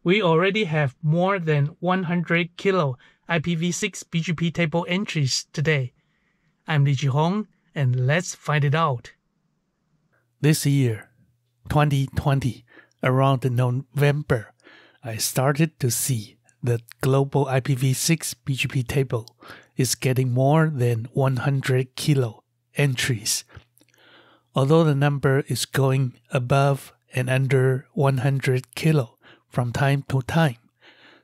We already have more than 100 kilo IPv6 BGP table entries today. I'm Li Jihong, and let's find it out. This year, 2020, around November, I started to see that global IPv6 BGP table is getting more than 100 kilo entries. Although the number is going above and under 100 kilo from time to time,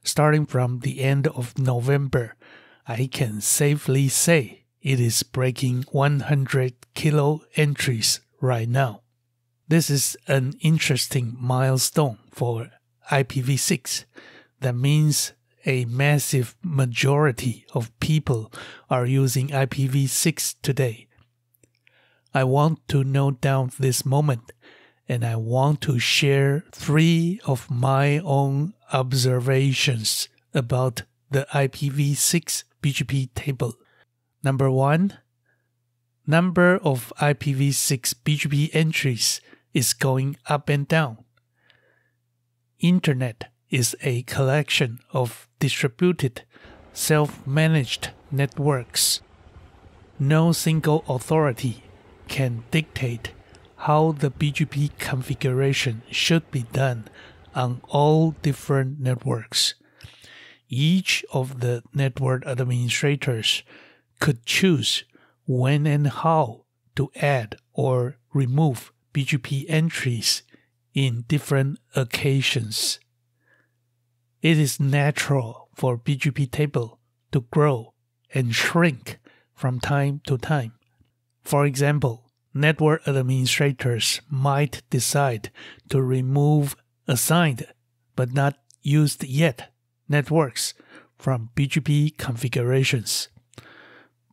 starting from the end of November, I can safely say it is breaking 100 kilo entries right now. This is an interesting milestone for IPv6. That means a massive majority of people are using IPv6 today. I want to note down this moment, and I want to share 3 of my own observations about the IPv6 BGP table. Number 1, number of IPv6 BGP entries is going up and down. Internet is a collection of distributed, self-managed networks. No single authority can dictate how the BGP configuration should be done on all different networks. Each of the network administrators could choose when and how to add or remove BGP entries in different occasions. It is natural for BGP table to grow and shrink from time to time. For example, network administrators might decide to remove assigned but not used yet networks from BGP configurations.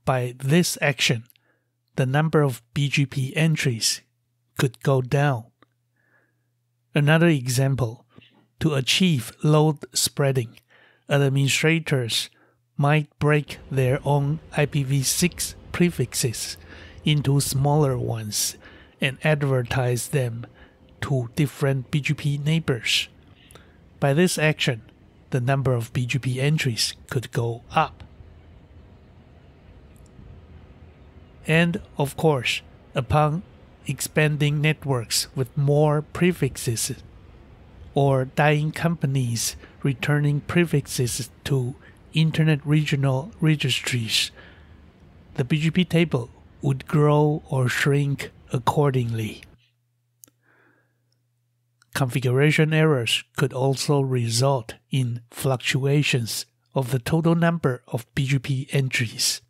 By this action, the number of BGP entries could go down. Another example, to achieve load spreading, administrators might break their own IPv6 prefixes into smaller ones and advertise them to different BGP neighbors. By this action, the number of BGP entries could go up. And of course, upon expanding networks with more prefixes, or dying companies returning prefixes to Internet regional registries, the BGP table would grow or shrink accordingly. Configuration errors could also result in fluctuations of the total number of BGP entries.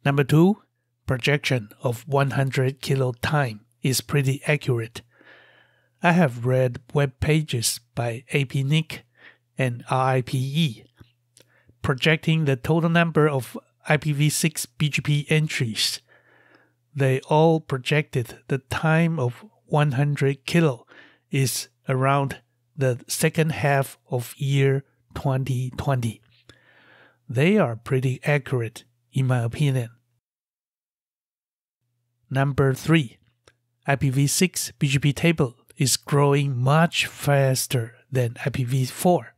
Number 2, projection of 100 kilo time is pretty accurate. I have read web pages by APNIC and RIPE projecting the total number of IPv6 BGP entries. They all projected the time of 100 kilo is around the second half of year 2020. They are pretty accurate in my opinion. Number 3, IPv6 BGP table is growing much faster than IPv4.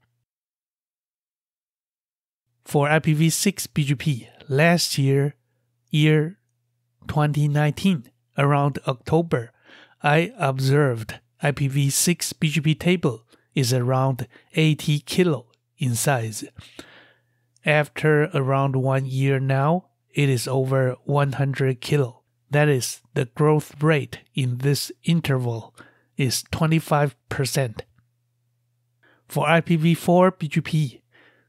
For IPv6 BGP, last year 2019, around October, I observed IPv6 BGP table is around 80 kilo in size. After around 1 year now, it is over 100 kilo. That is, the growth rate in this interval is 25%. For IPv4 BGP,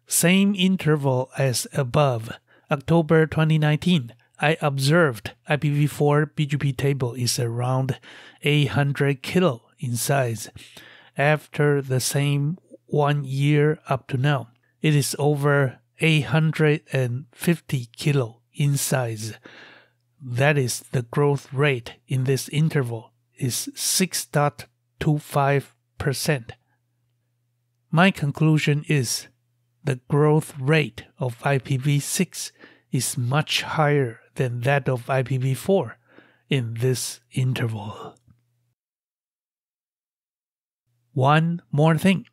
same interval as above, October 2019, I observed IPv4 BGP table is around 800 kilo in size. After the same 1 year up to now, it is over 850 kilo in size. That is, the growth rate in this interval is 6.25%. My conclusion is the growth rate of IPv6 is much higher than that of IPv4 in this interval. One more thing.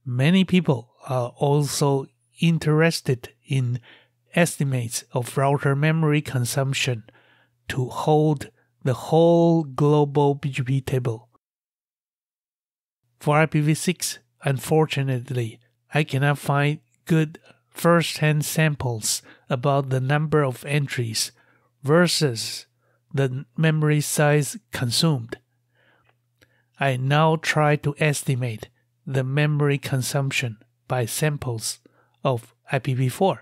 Many people are also interested in estimates of router memory consumption to hold the whole global BGP table. For IPv6, unfortunately, I cannot find good first-hand samples about the number of entries versus the memory size consumed. I now try to estimate the memory consumption by samples of IPv4.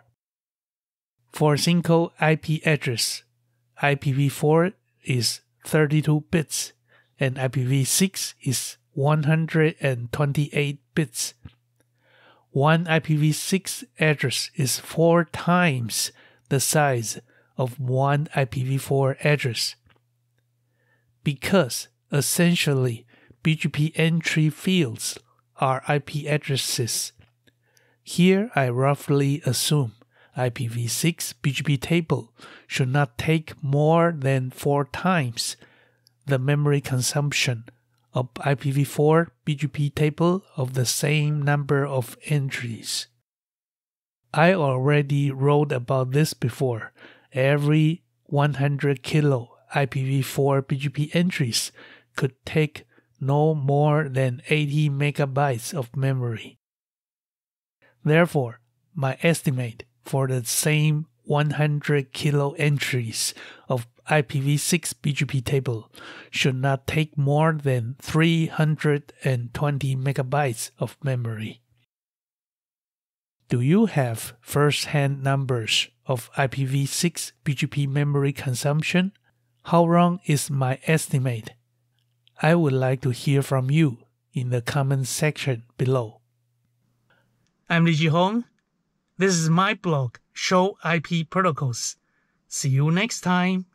For a single IP address, IPv4 is 32 bits and IPv6 is 128 bits. One IPv6 address is 4 times the size of one IPv4 address. Because essentially BGP entry fields are IP addresses, here I roughly assume IPv6 BGP table should not take more than 4 times the memory consumption of IPv4 BGP table of the same number of entries. I already wrote about this before. Every 100 kilo IPv4 BGP entries could take no more than 80 megabytes of memory. Therefore, my estimate for the same 100 kilo entries of IPv6 BGP table should not take more than 320 megabytes of memory. Do you have first-hand numbers of IPv6 BGP memory consumption? How wrong is my estimate? I would like to hear from you in the comment section below. I'm Li Jihong. This is my blog, Show IP Protocols. See you next time.